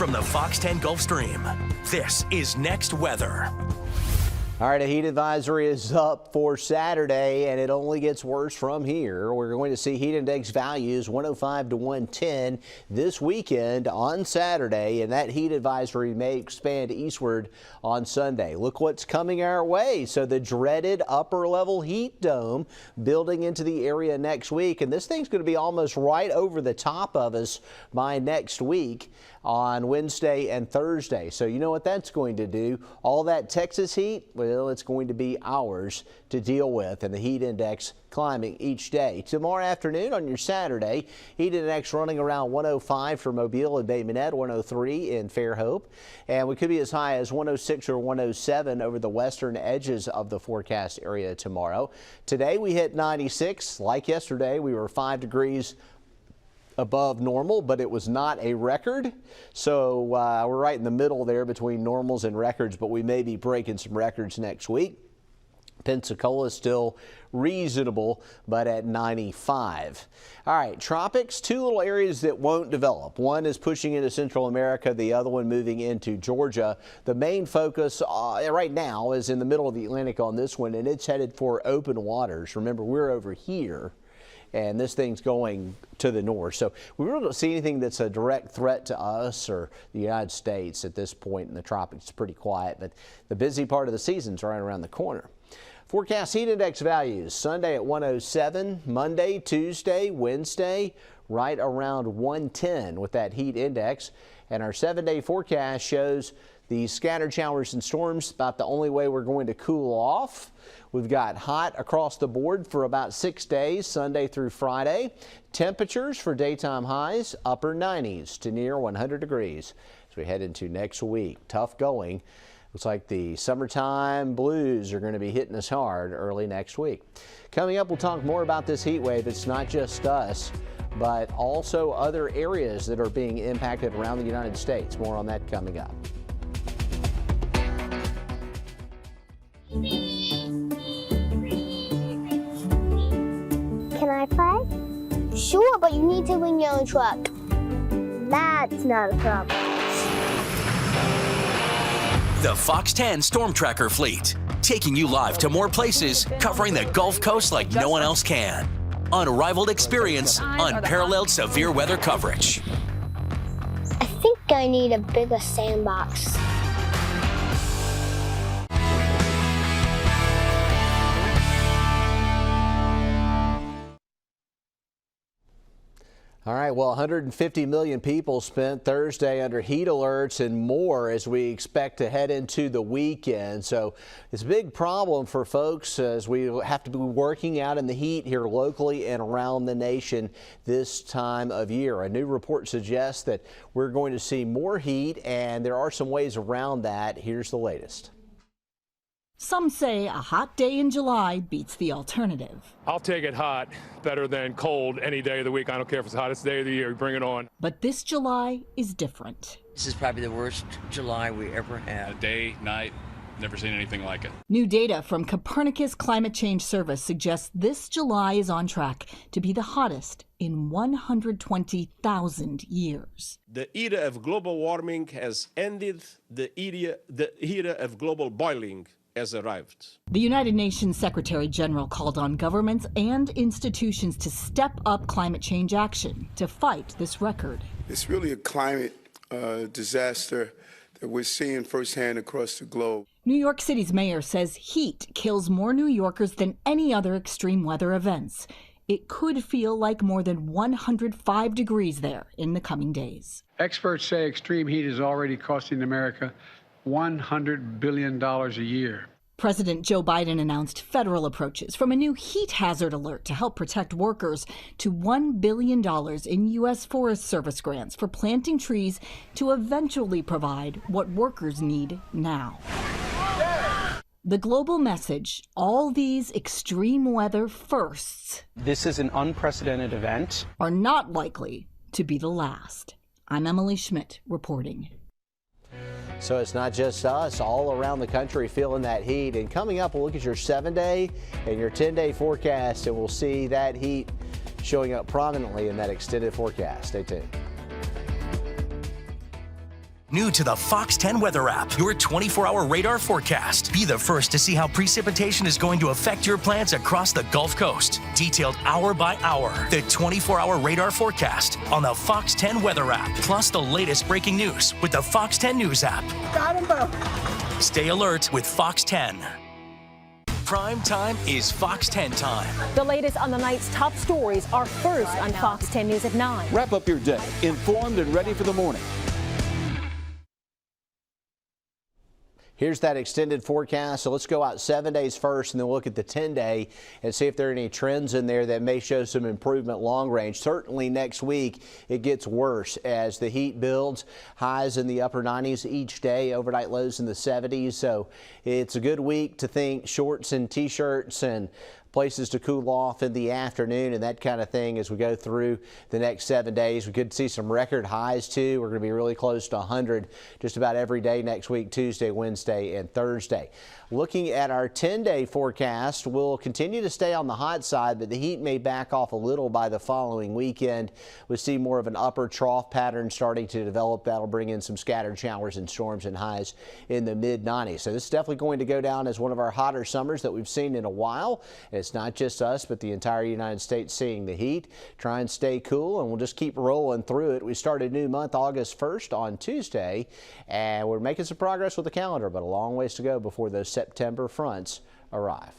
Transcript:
From the Fox 10 Gulf Stream, this is Next Weather. All right, a heat advisory is up for Saturday, and it only gets worse from here. We're going to see heat index values 105 to 110 this weekend on Saturday, and that heat advisory may expand eastward on Sunday. Look what's coming our way. So the dreaded upper level heat dome building into the area next week, and this thing's going to be almost right over the top of us by next week on Wednesday and Thursday. So you know what that's going to do? All that Texas heat, well, it's going to be ours to deal with, and the heat index climbing each day. Tomorrow afternoon on your Saturday, heat index running around 105 for Mobile and Bay Minette, 103 in Fairhope, and we could be as high as 106 or 107 over the western edges of the forecast area tomorrow. Today we hit 96. Like yesterday, we were 5 degrees above normal, but it was not a record. So we're right in the middle there between normals and records, but we may be breaking some records next week. Pensacola is still reasonable, but at 95. All right, tropics, two little areas that won't develop. One is pushing into Central America, the other one moving into Georgia. The main focus right now is in the middle of the Atlantic on this one, and it's headed for open waters. Remember, we're over here, and this thing's going to the north. So we really don't see anything that's a direct threat to us or the United States at this point in the tropics. It's pretty quiet, but the busy part of the season's right around the corner. Forecast heat index values Sunday at 107, Monday, Tuesday, Wednesday, right around 110 with that heat index. And our 7-day forecast shows these scattered showers and storms about the only way we're going to cool off. We've got hot across the board for about 6 days, Sunday through Friday. Temperatures for daytime highs, upper 90s to near 100 degrees as we head into next week. Tough going. Looks like the summertime blues are going to be hitting us hard early next week. Coming up, we'll talk more about this heat wave. It's not just us, but also other areas that are being impacted around the United States. More on that coming up. Can I play? Sure, but you need to bring your own truck. That's not a problem. The Fox 10 Storm Tracker Fleet, taking you live to more places, covering the Gulf Coast like no one else can. Unrivaled experience, unparalleled severe weather coverage. I think I need a bigger sandbox. All right, well, 150 million people spent Thursday under heat alerts and more as we expect to head into the weekend. So it's a big problem for folks as we have to be working out in the heat here locally and around the nation this time of year. A new report suggests that we're going to see more heat, and there are some ways around that. Here's the latest. Some say a hot day in July beats the alternative. I'll take it hot, better than cold any day of the week. I don't care if it's the hottest day of the year, bring it on. But this July is different. This is probably the worst July we ever had. Day, night, never seen anything like it. New data from Copernicus Climate Change Service suggests this July is on track to be the hottest in 120,000 years. The era of global warming has ended. The era of global boiling has arrived. The United Nations Secretary General called on governments and institutions to step up climate change action to fight this record. It's really a climate disaster that we're seeing firsthand across the globe. New York City's mayor says heat kills more New Yorkers than any other extreme weather events. It could feel like more than 105 degrees there in the coming days. Experts say extreme heat is already costing America $100 billion a year. President Joe Biden announced federal approaches from a new heat hazard alert to help protect workers to $1 billion in U.S. Forest Service grants for planting trees to eventually provide what workers need now. The global message, all these extreme weather firsts. This is an unprecedented event. Are not likely to be the last. I'm Emily Schmidt reporting. So it's not just us, all around the country feeling that heat. And coming up, we'll look at your 7-day and your 10-day forecast, and we'll see that heat showing up prominently in that extended forecast. Stay tuned. New to the Fox 10 weather app, your 24-hour radar forecast. Be the first to see how precipitation is going to affect your plants across the Gulf Coast. Detailed hour by hour. The 24-hour radar forecast on the Fox 10 weather app. Plus the latest breaking news with the Fox 10 News app. Got him both. Stay alert with Fox 10. Prime time is Fox 10 time. The latest on the night's top stories are first on Fox 10 News at 9. Wrap up your day, informed and ready for the morning. Here's that extended forecast. So let's go out 7 days first and then look at the 10-day and see if there are any trends in there that may show some improvement long range. Certainly next week it gets worse as the heat builds. Highs in the upper 90s each day, overnight lows in the 70s. So it's a good week to think shorts and t-shirts and places to cool off in the afternoon and that kind of thing as we go through the next 7 days. We could see some record highs too. We're going to be really close to 100 just about every day next week, Tuesday, Wednesday, and Thursday. Looking at our 10-day forecast, we'll continue to stay on the hot side, but the heat may back off a little by the following weekend. We see more of an upper trough pattern starting to develop. That'll bring in some scattered showers and storms and highs in the mid-90s. So this is definitely going to go down as one of our hotter summers that we've seen in a while. It's not just us, but the entire United States seeing the heat. Try and stay cool, and we'll just keep rolling through it. We start a new month August 1st on Tuesday, and we're making some progress with the calendar, but a long ways to go before those September fronts arrive.